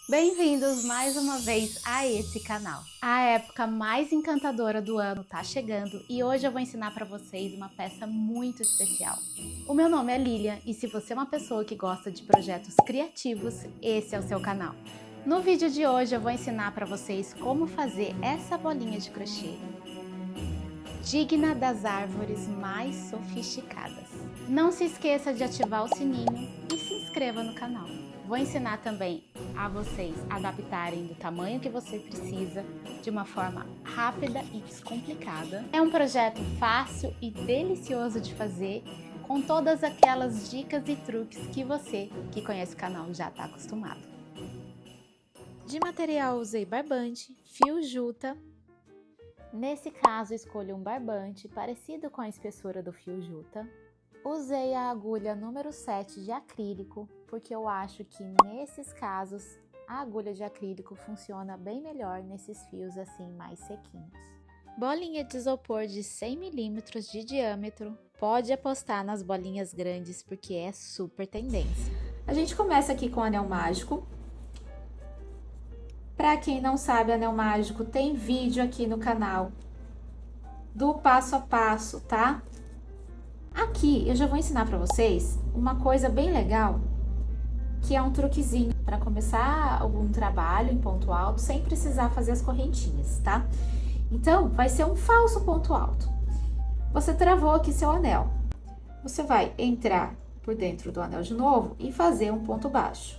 Bem-vindos mais uma vez a esse canal. A época mais encantadora do ano tá chegando e hoje eu vou ensinar para vocês uma peça muito especial. O meu nome é Lilian e se você é uma pessoa que gosta de projetos criativos, esse é o seu canal. No vídeo de hoje eu vou ensinar para vocês como fazer essa bolinha de crochê, digna das árvores mais sofisticadas. Não se esqueça de ativar o sininho e se inscreva no canal. Vou ensinar também a vocês adaptarem do tamanho que você precisa de uma forma rápida e descomplicada. É um projeto fácil e delicioso de fazer, com todas aquelas dicas e truques que você que conhece o canal já está acostumado. De material usei barbante, fio juta. Nesse caso escolho um barbante parecido com a espessura do fio juta. Usei a agulha número 7 de acrílico, porque eu acho que nesses casos a agulha de acrílico funciona bem melhor nesses fios assim mais sequinhos. Bolinha de isopor de 100 mm de diâmetro, pode apostar nas bolinhas grandes porque é super tendência. A gente começa aqui com o anel mágico. Para quem não sabe, anel mágico tem vídeo aqui no canal do passo a passo, tá? Aqui eu já vou ensinar para vocês uma coisa bem legal, que é um truquezinho para começar algum trabalho em ponto alto sem precisar fazer as correntinhas, tá? Então, vai ser um falso ponto alto. Você travou aqui seu anel. Você vai entrar por dentro do anel de novo e fazer um ponto baixo.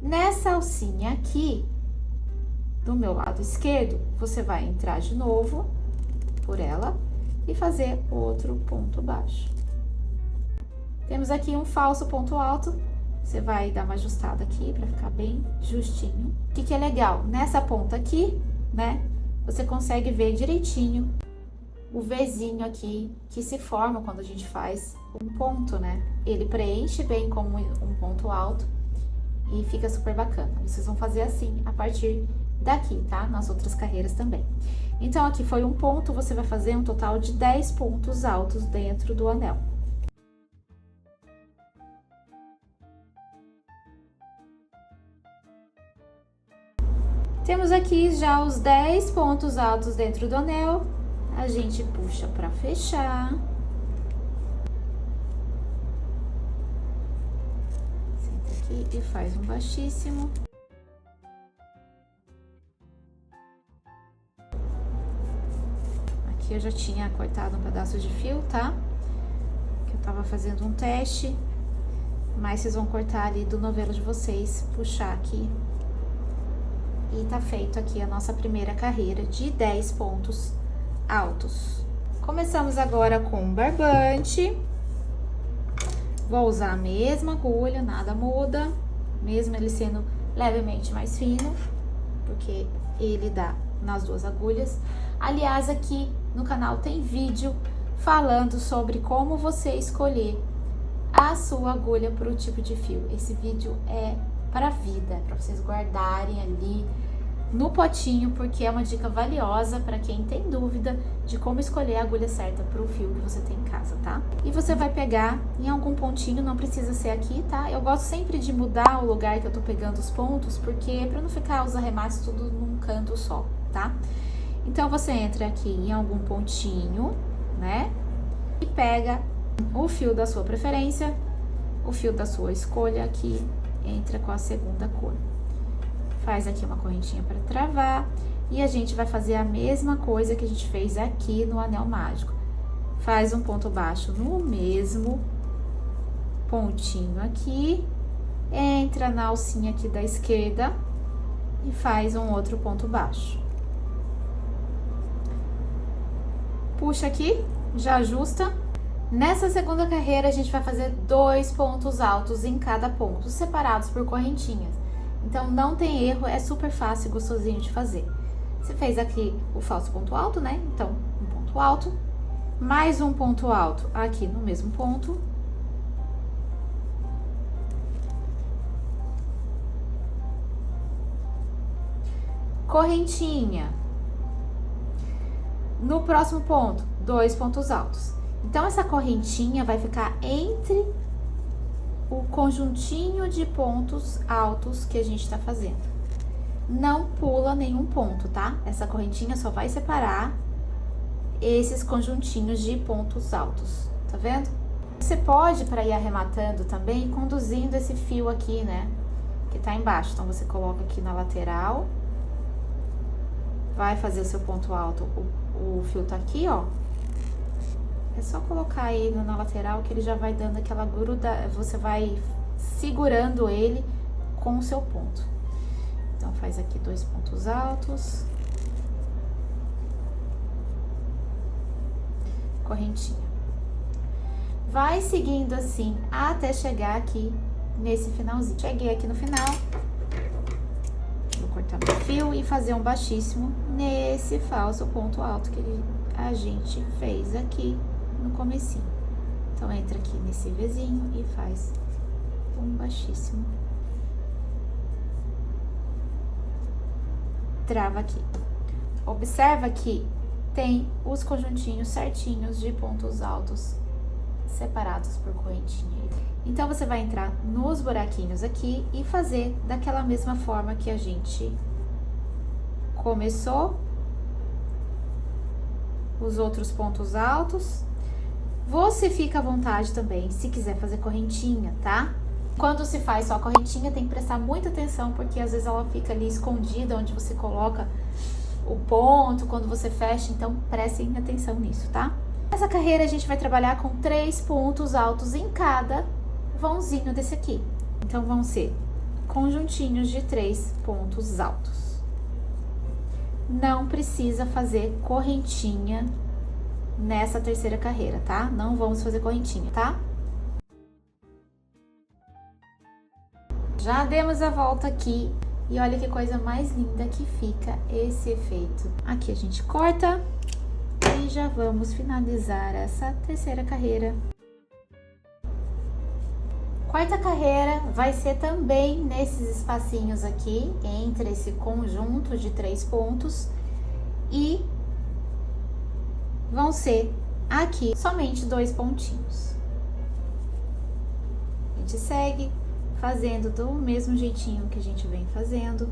Nessa alcinha aqui, do meu lado esquerdo, você vai entrar de novo por ela e fazer outro ponto baixo. Temos aqui um falso ponto alto, você vai dar uma ajustada aqui para ficar bem justinho. O que é legal? Nessa ponta aqui, né, você consegue ver direitinho o Vzinho aqui que se forma quando a gente faz um ponto, né? Ele preenche bem como um ponto alto e fica super bacana. Vocês vão fazer assim a partir daqui, tá? Nas outras carreiras também. Então, aqui foi um ponto, você vai fazer um total de 10 pontos altos dentro do anel. Temos aqui já os 10 pontos altos dentro do anel. A gente puxa para fechar. Senta aqui e faz um baixíssimo. Aqui eu já tinha cortado um pedaço de fio, tá? Que eu tava fazendo um teste. Mas vocês vão cortar ali do novelo de vocês, puxar aqui. E tá feito aqui a nossa primeira carreira de 10 pontos altos. Começamos agora com um barbante. Vou usar a mesma agulha, nada muda. Mesmo ele sendo levemente mais fino, porque ele dá nas duas agulhas. Aliás, aqui no canal tem vídeo falando sobre como você escolher a sua agulha para o tipo de fio. Esse vídeo é para a vida, para vocês guardarem ali no potinho, porque é uma dica valiosa para quem tem dúvida de como escolher a agulha certa para o fio que você tem em casa, tá? E você vai pegar em algum pontinho, não precisa ser aqui, tá? Eu gosto sempre de mudar o lugar que eu tô pegando os pontos, porque para não ficar os arremates tudo num canto só, tá? Então, você entra aqui em algum pontinho, né? E pega o fio da sua preferência, o fio da sua escolha aqui, entra com a segunda cor. Faz aqui uma correntinha para travar e a gente vai fazer a mesma coisa que a gente fez aqui no anel mágico. Faz um ponto baixo no mesmo pontinho aqui, entra na alcinha aqui da esquerda e faz um outro ponto baixo. Puxa aqui, já ajusta. Nessa segunda carreira, a gente vai fazer 2 pontos altos em cada ponto, separados por correntinhas. Então, não tem erro, é super fácil e gostosinho de fazer. Você fez aqui o falso ponto alto, né? Então, um ponto alto, mais um ponto alto aqui no mesmo ponto. Correntinha. No próximo ponto, 2 pontos altos. Então, essa correntinha vai ficar entre o conjuntinho de pontos altos que a gente tá fazendo. Não pula nenhum ponto, tá? Essa correntinha só vai separar esses conjuntinhos de pontos altos, tá vendo? Você pode, para ir arrematando também, ir conduzindo esse fio aqui, né? Que tá embaixo. Então, você coloca aqui na lateral, vai fazer o seu ponto alto, o fio tá aqui, ó. É só colocar ele na lateral que ele já vai dando aquela gruda, você vai segurando ele com o seu ponto. Então, faz aqui 2 pontos altos. Correntinha. Vai seguindo assim até chegar aqui nesse finalzinho. Cheguei aqui no final. Vou cortar meu fio e fazer um baixíssimo nesse falso ponto alto que a gente fez aqui no comecinho. Então, entra aqui nesse Vzinho e faz um baixíssimo. Trava aqui. Observa que tem os conjuntinhos certinhos de pontos altos separados por correntinha. Então, você vai entrar nos buraquinhos aqui e fazer daquela mesma forma que a gente começou. Os outros pontos altos. Você fica à vontade também, se quiser fazer correntinha, tá? Quando se faz só a correntinha, tem que prestar muita atenção, porque às vezes ela fica ali escondida onde você coloca o ponto, quando você fecha, então prestem atenção nisso, tá? Nessa carreira a gente vai trabalhar com 3 pontos altos em cada vãozinho desse aqui. Então, vão ser conjuntinhos de 3 pontos altos. Não precisa fazer correntinha nessa terceira carreira, tá? Não vamos fazer correntinha, tá? Já demos a volta aqui e olha que coisa mais linda que fica esse efeito. Aqui a gente corta e já vamos finalizar essa terceira carreira. Quarta carreira vai ser também nesses espacinhos aqui, entre esse conjunto de 3 pontos, e vão ser aqui somente 2 pontinhos. A gente segue fazendo do mesmo jeitinho que a gente vem fazendo.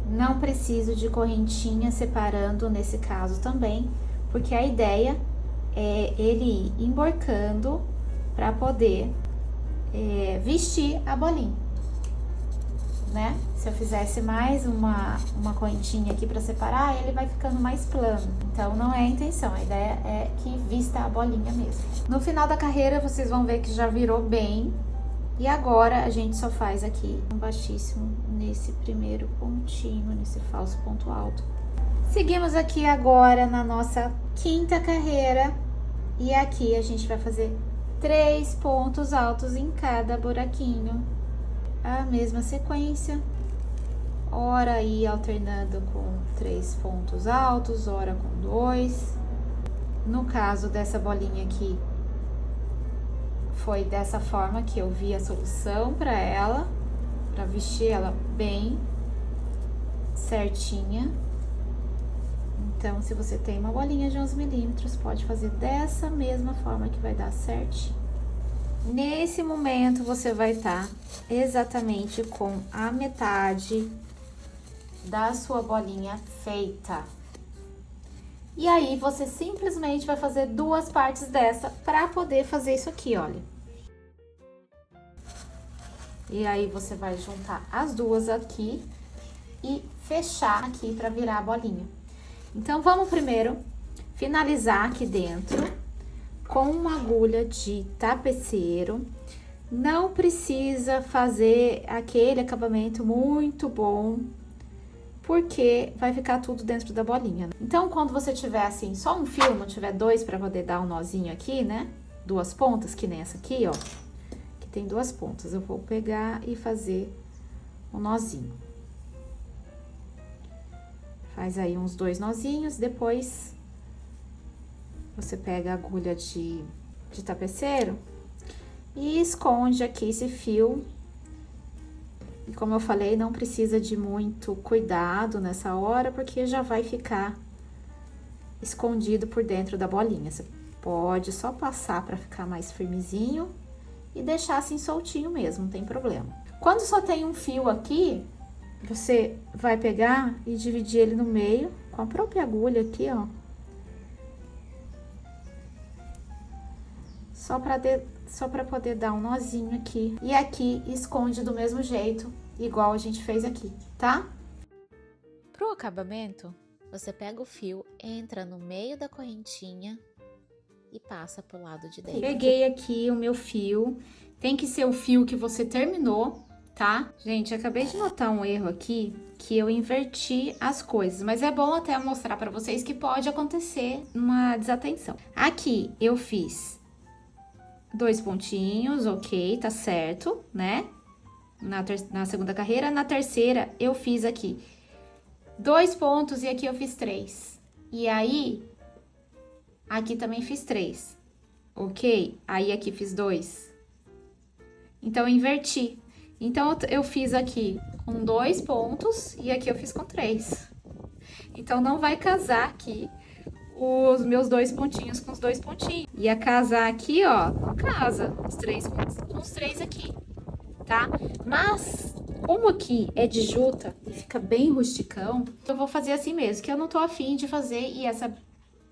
Não preciso de correntinha separando nesse caso também, porque a ideia é ele ir emborcando para poder vestir a bolinha, né? Se eu fizesse mais uma correntinha aqui para separar, ele vai ficando mais plano. Então, não é a intenção, a ideia é que vista a bolinha mesmo. No final da carreira, vocês vão ver que já virou bem. E agora, a gente só faz aqui um baixíssimo nesse primeiro pontinho, nesse falso ponto alto. Seguimos aqui agora na nossa quinta carreira. E aqui a gente vai fazer 3 pontos altos em cada buraquinho. A mesma sequência. Ora aí alternando com 3 pontos altos, ora com 2. No caso dessa bolinha aqui, foi dessa forma que eu vi a solução para ela, para vestir ela bem certinha. Então, se você tem uma bolinha de 11 milímetros, pode fazer dessa mesma forma que vai dar certinho. Nesse momento, você vai estar exatamente com a metade da sua bolinha feita. E aí, você simplesmente vai fazer 2 partes dessa para poder fazer isso aqui, olha. E aí, você vai juntar as duas aqui e fechar aqui para virar a bolinha. Então, vamos primeiro finalizar aqui dentro com uma agulha de tapeceiro. Não precisa fazer aquele acabamento muito bom, porque vai ficar tudo dentro da bolinha. Então, quando você tiver assim, só um fio, não tiver 2 para poder dar um nozinho aqui, né? 2 pontas, que nem essa aqui, ó. Que tem 2 pontas. Eu vou pegar e fazer um nozinho. Faz aí uns 2 nozinhos, depois você pega a agulha de tapeceiro e esconde aqui esse fio. E como eu falei, não precisa de muito cuidado nessa hora, porque já vai ficar escondido por dentro da bolinha. Você pode só passar para ficar mais firmezinho e deixar assim soltinho mesmo, não tem problema. Quando só tem um fio aqui, você vai pegar e dividir ele no meio com a própria agulha aqui, ó. Só pra poder dar um nozinho aqui. E aqui esconde do mesmo jeito, igual a gente fez aqui, tá? Pro acabamento, você pega o fio, entra no meio da correntinha e passa pro lado de dentro. Peguei aqui o meu fio. Tem que ser o fio que você terminou, tá? Gente, acabei de notar um erro aqui, que eu inverti as coisas. Mas é bom até mostrar pra vocês que pode acontecer uma desatenção. Aqui, eu fiz 2 pontinhos, ok, tá certo, né? Na segunda carreira. Na terceira, eu fiz aqui 2 pontos e aqui eu fiz 3. E aí, aqui também fiz 3, ok? Aí aqui fiz 2. Então, eu inverti. Então, eu fiz aqui com 2 pontos e aqui eu fiz com 3. Então, não vai casar aqui os meus 2 pontinhos com os 2 pontinhos. Ia casar aqui, ó, não casa os 3 com os 3 aqui, tá? Mas, como aqui é de juta e fica bem rusticão, eu vou fazer assim mesmo, que eu não tô afim de fazer e essa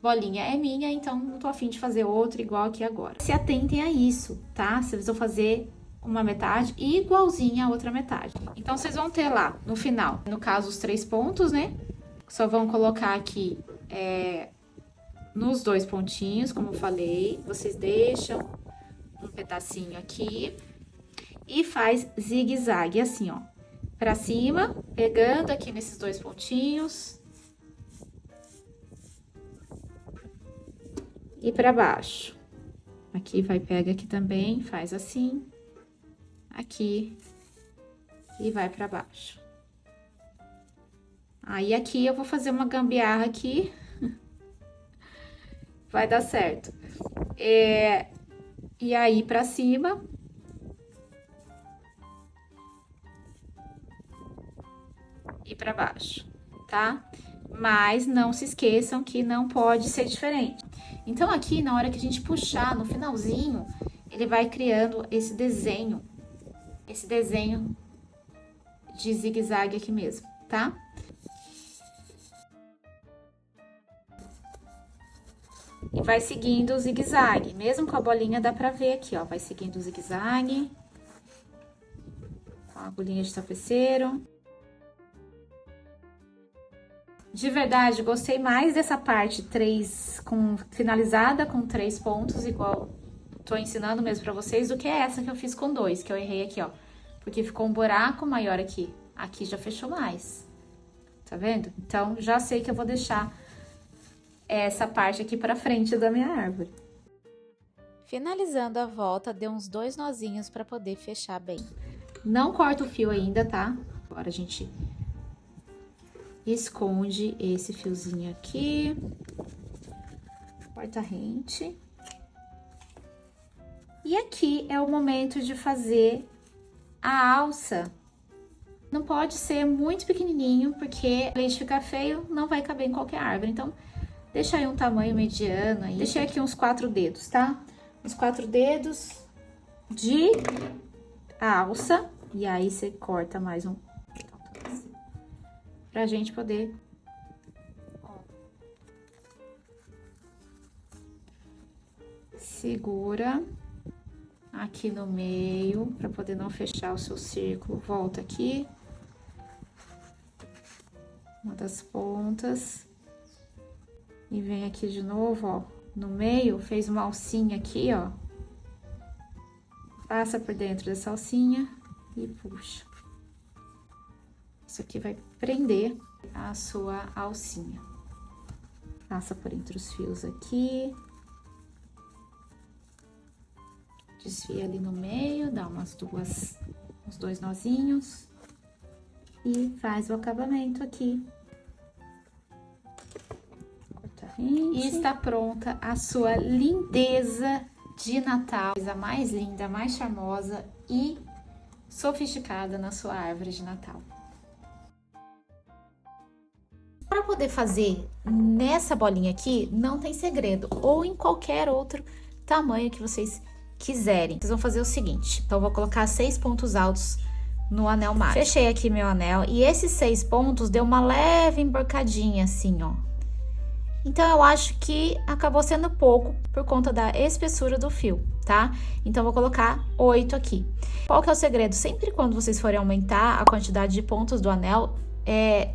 bolinha é minha, então não tô afim de fazer outra igual aqui agora. Se atentem a isso, tá? Vocês vão fazer uma metade igualzinha a outra metade. Então, vocês vão ter lá, no final, no caso, os 3 pontos, né? Só vão colocar aqui, nos 2 pontinhos, como eu falei. Vocês deixam um pedacinho aqui e faz zigue-zague, assim, ó. Pra cima, pegando aqui nesses 2 pontinhos. E pra baixo. Aqui pega aqui também, faz assim. Aqui e vai pra baixo. Aí, aqui eu vou fazer uma gambiarra aqui. Vai dar certo. E aí, pra cima. E pra baixo, tá? Mas não se esqueçam que não pode ser diferente. Então, aqui, na hora que a gente puxar, no finalzinho, ele vai criando esse desenho de zigue-zague aqui mesmo, tá? E vai seguindo o zigue-zague, mesmo com a bolinha dá pra ver aqui, ó, vai seguindo o zigue-zague, com a agulhinha de tapeceiro. De verdade, gostei mais dessa parte 3 finalizada com 3 pontos, igual tô ensinando mesmo pra vocês, do que essa que eu fiz com 2, que eu errei aqui, ó. Porque ficou um buraco maior aqui. Aqui já fechou mais. Tá vendo? Então, já sei que eu vou deixar essa parte aqui pra frente da minha árvore. Finalizando a volta, deu uns 2 nozinhos pra poder fechar bem. Não corta o fio ainda, tá? Agora a gente esconde esse fiozinho aqui. Corta rente. E aqui é o momento de fazer a alça. Não pode ser muito pequenininho, porque além de ficar feio, não vai caber em qualquer árvore. Então, deixa aí um tamanho mediano aí. Deixei aqui uns 4 dedos, tá? Uns 4 dedos de alça. E aí, você corta mais um. Pra gente poder... Segura aqui no meio, para poder não fechar o seu círculo. Volta aqui. Uma das pontas. E vem aqui de novo, ó. No meio, fez uma alcinha aqui, ó. Passa por dentro dessa alcinha e puxa. Isso aqui vai prender a sua alcinha. Passa por entre os fios aqui. Desfia ali no meio, dá uns 2 nozinhos e faz o acabamento aqui. Corta a rente. E está pronta a sua lindeza de Natal, a coisa mais linda, mais charmosa e sofisticada na sua árvore de Natal. Para poder fazer nessa bolinha aqui, não tem segredo, ou em qualquer outro tamanho que vocês quiserem. Vocês vão fazer o seguinte, então eu vou colocar 6 pontos altos no anel mágico. Fechei aqui meu anel e esses 6 pontos deu uma leve emborcadinha assim, ó. Então, eu acho que acabou sendo pouco por conta da espessura do fio, tá? Então, eu vou colocar 8 aqui. Qual que é o segredo? Sempre quando vocês forem aumentar a quantidade de pontos do anel,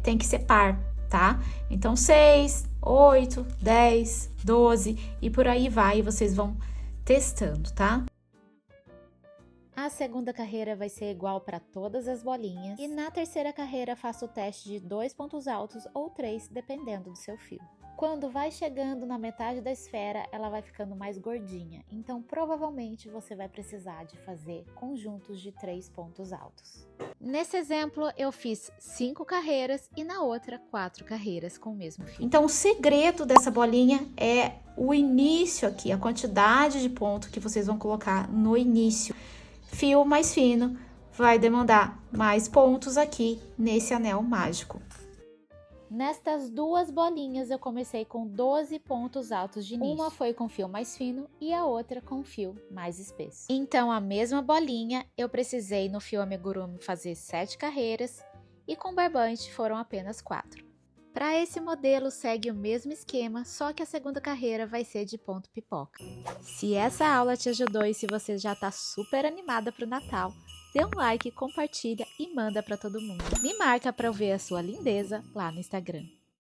tem que ser par, tá? Então, 6, 8, 10, 12 e por aí vai, vocês vão testando, tá? A segunda carreira vai ser igual para todas as bolinhas. E na terceira carreira, faço o teste de 2 pontos altos ou 3, dependendo do seu fio. Quando vai chegando na metade da esfera, ela vai ficando mais gordinha. Então, provavelmente, você vai precisar de fazer conjuntos de 3 pontos altos. Nesse exemplo, eu fiz 5 carreiras e na outra 4 carreiras com o mesmo fio. Então, o segredo dessa bolinha é o início aqui, a quantidade de ponto que vocês vão colocar no início. Fio mais fino vai demandar mais pontos aqui nesse anel mágico. Nestas duas bolinhas eu comecei com 12 pontos altos de início. Uma foi com fio mais fino e a outra com fio mais espesso. Então a mesma bolinha eu precisei no fio amigurumi fazer 7 carreiras e com barbante foram apenas 4. Para esse modelo segue o mesmo esquema, só que a segunda carreira vai ser de ponto pipoca. Se essa aula te ajudou e se você já está super animada para o Natal, dê um like, compartilha e manda para todo mundo. Me marca para eu ver a sua lindeza lá no Instagram.